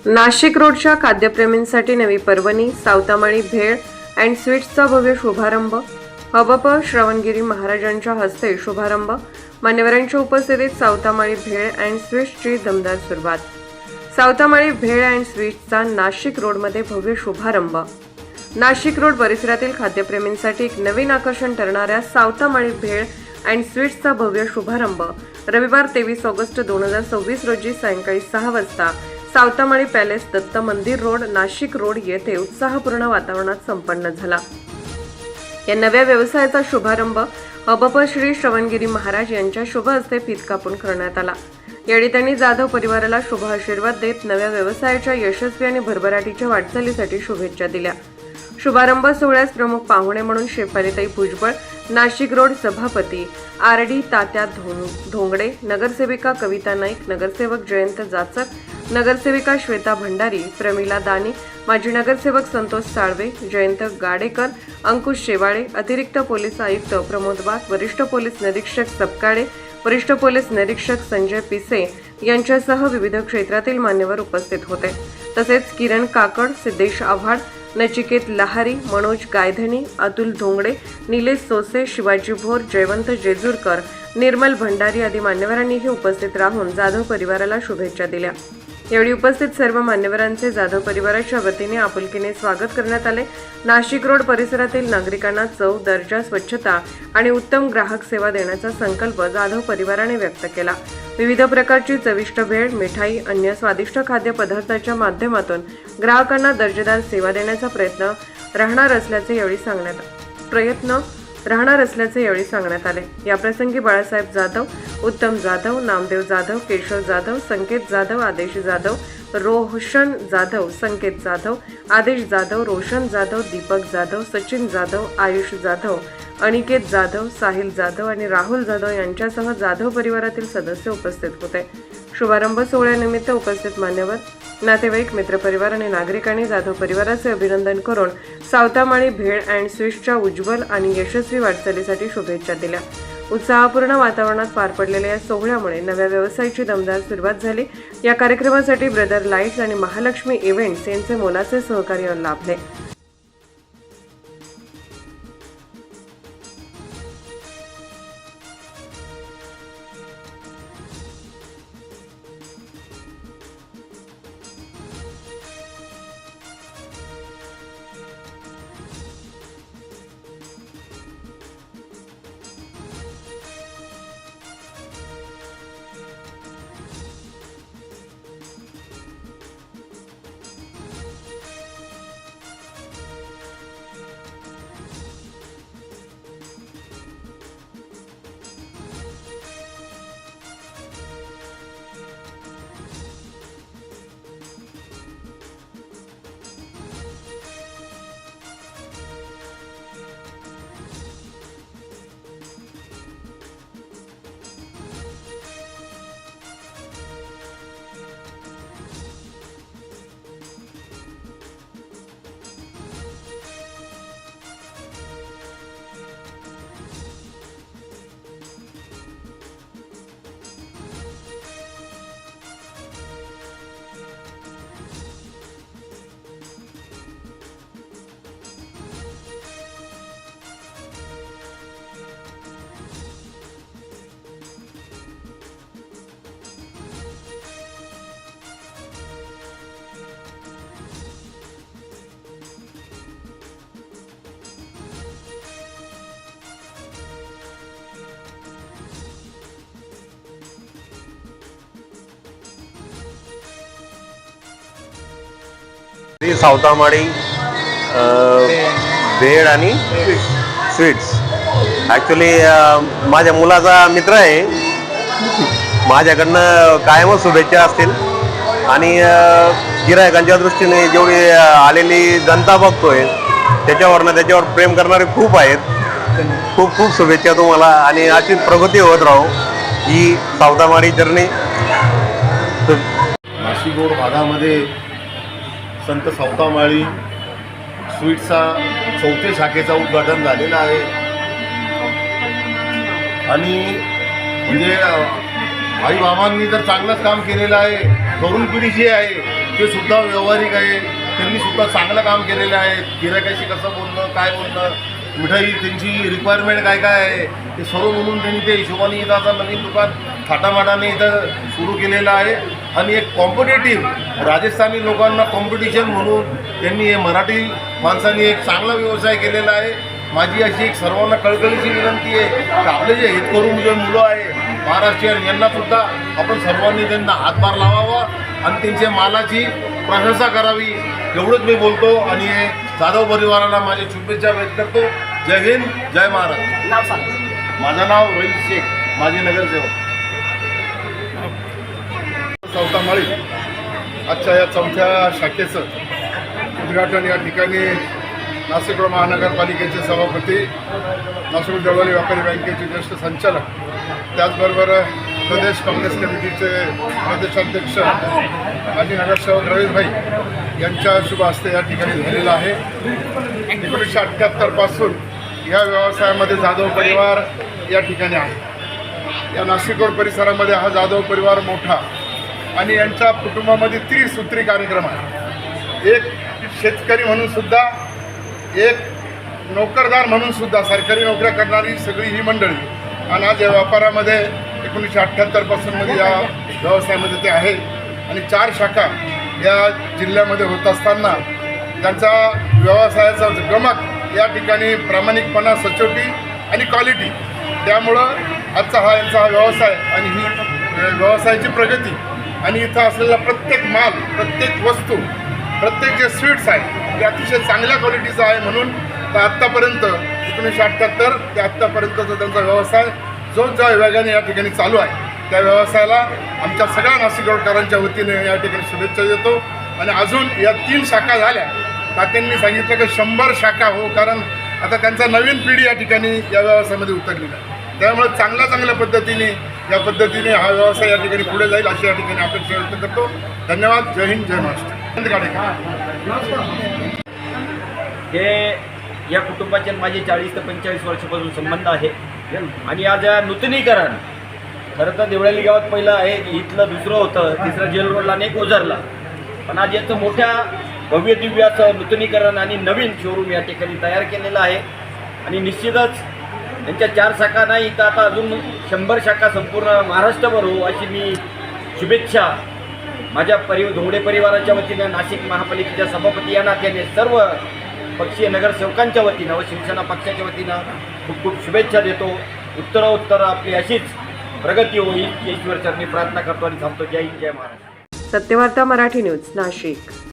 नाशिक रोडच्या खाद्यप्रेमींसाठी नवी पर्वणी, सावतामाळी भेळ अँड स्वीट्सचा भव्य शुभारंभ. हबप श्रवणगिरी महाराजांच्या हस्ते शुभारंभ. मान्यवरांच्या उपस्थितीत सावतामाळी भेळ अँड स्वीट्सची दमदार सुरुवात. सावतामाळी भेळ अँड स्वीट्सचा नाशिक रोडमध्ये भव्य शुभारंभ. नाशिक रोड परिसरातील खाद्यप्रेमींसाठी एक नवीन आकर्षण ठरणाऱ्या सावतामाळी भेळ अँड स्वीट्सचा भव्य शुभारंभ रविवार 23 ऑगस्ट 2026 रोजी सायंकाळी 6 वाजता सावतामाळी पॅलेस, दत्त मंदिर रोड, नाशिक रोड येथे उत्साहपूर्ण वातावरणात संपन्न झाला. या नव्या व्यवसायाचा शुभारंभ हबप श्री श्रवणगिरी महाराज यांच्या शुभ हस्ते फीत कापून करण्यात आला. यावेळी त्यांनी जाधव परिवाराला शुभ आशीर्वाद देत नव्या व्यवसायाच्या यशस्वी आणि भरभराटीच्या वाटचालीसाठी शुभेच्छा दिल्या. शुभारंभ सोहळ्यास प्रमुख पाहुणे म्हणून शेफालीताई भुजबळ, नाशिक रोड सभापती RD तात्या धोंगडे, नगरसेविका कविता नाईक, नगरसेवक जयंत जाचक, नगरसेविका श्वेता भंडारी, प्रमिला दानी, माजी नगरसेवक संतोष साळवे, जयंत गाडेकर, अंकुश शेवाळे, अतिरिक्त पोलीस आयुक्त प्रमोद वाघ, वरिष्ठ पोलीस निरीक्षक सपकाळे, वरिष्ठ पोलीस निरीक्षक संजय पिसे यांच्यासह विविध क्षेत्रातील मान्यवर उपस्थित होते. तसेच किरण काकड, सिद्धेश आव्हाड, नचिकेत लहारी, मनोज गायधनी, अतुल धोंगडे, निलेश सोसे, शिवाजी भोर, जयवंत जेजूरकर, निर्मल भंडारी आदी मान्यवरांनीही उपस्थित राहून जाधव परिवाराला शुभेच्छा दिल्या. यावेळी उपस्थित सर्व मान्यवरांचे जाधव परिवाराच्या वतीने आपुलकीने स्वागत करण्यात आले. नाशिक रोड परिसरातील नागरिकांना चव, दर्जा, स्वच्छता आणि उत्तम ग्राहक सेवा देण्याचा संकल्प जाधव परिवाराने व्यक्त केला. विविध प्रकारची चविष्ट भेळ, मिठाई, अन्य स्वादिष्ट खाद्यपदार्थाच्या माध्यमातून ग्राहकांना दर्जेदार सेवा देण्याचा प्रयत्न राहणार असल्याचे यावेळी सांगण्यात आले. याप्रसंगी बाळासाहेब जाधव, उत्तम जाधव, नामदेव जाधव, केशव जाधव, संकेत जाधव, आदेश जाधव, रोशन जाधव, संकेत जाधव, आदेश जाधव, रोशन जाधव, दीपक जाधव, सचिन जाधव, आयुष जाधव, अनिकेत जाधव, साहिल जाधव आणि राहुल जाधव यांच्यासह जाधव परिवारातील सदस्य उपस्थित होते. शुभारंभ सोहळ्यानिमित्त उपस्थित मान्यवर, नातेवाईक, मित्रपरिवार आणि नागरिकांनी जाधव परिवाराचे अभिनंदन करून सावतामाळी भेळ अँड स्वीट्सच्या उज्ज्वल आणि यशस्वी वाटचालीसाठी शुभेच्छा दिल्या. उत्साहपूर्ण वातावरणात पार पडलेल्या या सोहळ्यामुळे नव्या व्यवसायाची दमदार सुरुवात झाली. या कार्यक्रमासाठी ब्रदर लाईट्स आणि महालक्ष्मी इव्हेंट्स यांचे मोलाचे सहकार्य लाभले. सावतामाळी भेळ आणि स्वीट्स ॲक्च्युली माझ्या मुलाचा मित्र आहे. माझ्याकडनं कायमच शुभेच्छा असतील आणि गिरायकांच्या दृष्टीने जेवढी आलेली जनता बघतोय त्याच्यावर प्रेम करणारे खूप आहेत. खूप खूप शुभेच्छा तुम्हाला आणि अशीच प्रगती होत राहो ही सावतामाळी जर्नी. नाशिक रोड भागामध्ये संत सावतामाळी स्वीट्सचा 4थ्या शाखेचा उद्घाटन झालेला आहे आणि म्हणजे आईबाबांनी तर चांगलंच काम केलेलं आहे. तरुण पिढी जी आहे ते सुद्धा व्यावहारिक आहे. त्यांनी सुद्धा चांगलं काम केलेलं आहे. गिऱ्हाईकाशी कसं बोलणं, काय बोलणं, मिठाई त्यांची रिक्वायरमेंट काय काय आहे ते सर्व म्हणून त्यांनी ते हिशोबाने इथं आता नवीन दुकान थाटामाटाने इथं सुरू केलेलं आहे. आणि एक कॉम्पिटेटिव्ह राजस्थानी लोकांना कॉम्पिटिशन म्हणून त्यांनी हे मराठी माणसांनी एक चांगला व्यवसाय केलेला आहे. माझी अशी एक सर्वांना कळकळीची विनंती आहे की आपले जे हितकरू जे मुलं आहे महाराष्ट्रीयन यांनासुद्धा आपण सर्वांनी त्यांना हातभार लावावा आणि त्यांच्या मालाची प्रशंसा करावी एवढंच मी बोलतो. आणि हे जाधव परिवाराला माझ्या शुभेच्छा व्यक्त करतो. जय हिंद, जय महाराष्ट्र. माझं नाव रोहित शेख, माजी नगरसेवक. सावतामाळी आजच्या या 4थ्या शाखेचं उद्घाटन या ठिकाणी नाशिक महानगरपालिकेचे सभापती, नाशिक देवळी व्यापारी बँकेचे ज्येष्ठ संचालक, त्याचबरोबर प्रदेश काँग्रेस कमिटीचे प्रदेशाध्यक्ष माजी नगरसेवक रवीशभाई यांच्या शुभ हस्ते या ठिकाणी झालेलं आहे. 1978 पासून या व्यवसायामध्ये जाधव परिवार या ठिकाणी आहे. या नाशिक रोड परिसरामध्ये हा जाधव परिवार मोठा आणि यांच्या कुटुंबामध्ये त्रिसूत्री कार्यक्रम आहे. एक शेतकरी म्हणून सुद्धा, एक नोकरदार म्हणून सुद्धा, सरकारी नोकऱ्या करणारी सगळी ही मंडळी. आणि आज या व्यापारामध्ये 1978 पासून मध्ये या व्यवसायामध्ये ते आहे. आणि 4 शाखा या जिल्ह्यामध्ये होत असताना त्यांचा व्यवसायाचा गमक या ठिकाणी प्रामाणिकपणा, सचोटी आणि क्वालिटी, त्यामुळं आजचा यांचा हा व्यवसाय आणि ही व्यवसायाची प्रगती आणि इथं असलेला प्रत्येक माल, प्रत्येक वस्तू, प्रत्येक जे स्वीट्स आहे ते अतिशय चांगल्या क्वालिटीचं आहे. म्हणून तर आत्तापर्यंत 1978 ते आत्तापर्यंतचा त्यांचा व्यवसाय जो ज्या वेगाने या ठिकाणी चालू आहे त्या व्यवसायाला आमच्या सगळ्या नाशिककरांच्या वतीने या ठिकाणी शुभेच्छा देतो. आणि अजून या 3 शाखा झाल्या, तात्यांनी सांगितलं की 100 शाखा हो, कारण आता त्यांचा नवीन पिढी या ठिकाणी या व्यवसायामध्ये उतरलेला आहे. त्यामुळे चांगल्या पद्धतीने या पद्धतीने हा व्यवसाय या ठिकाणी पुढे जाईल अशी या ठिकाणी अपेक्षा व्यक्त करतो. धन्यवाद. जय हिंद, जय महाराष्ट्र. हे या कुटुंबाचे माझे 40 ते 45 वर्षापासून संबंध आहे. आणि आज या नूतनीकरण, खरं तर देवळाली गावात पहिलं आहे, इथलं दुसरं होतं, तिसरं जेल रोडला आणि एक ओझरला. पण आज याचं मोठ्या भव्य दिव्य असं नूतनीकरण आणि नवीन शोरूम या ठिकाणी तयार केलेलं आहे. आणि निश्चितच यांच्या 4 शाखा नाही तर आता अजून 100 शाखा संपूर्ण महाराष्ट्रभर हो अशी मी शुभेच्छा माझ्या धोंगडे परिवाराच्या वतीनं, नाशिक महापालिकेच्या सभापती या नात्याने, सर्व पक्षीय नगरसेवकांच्या वतीनं व शिवसेना पक्षाच्या वतीनं खूप खूप शुभेच्छा देतो. उत्तरोत्तर आपली अशीच प्रगती होईल ईश्वरचरणी प्रार्थना करतो आणि थांबतो. जय हिंद, जय महाराष्ट्र. सत्यवार्ता मराठी न्यूज, नाशिक.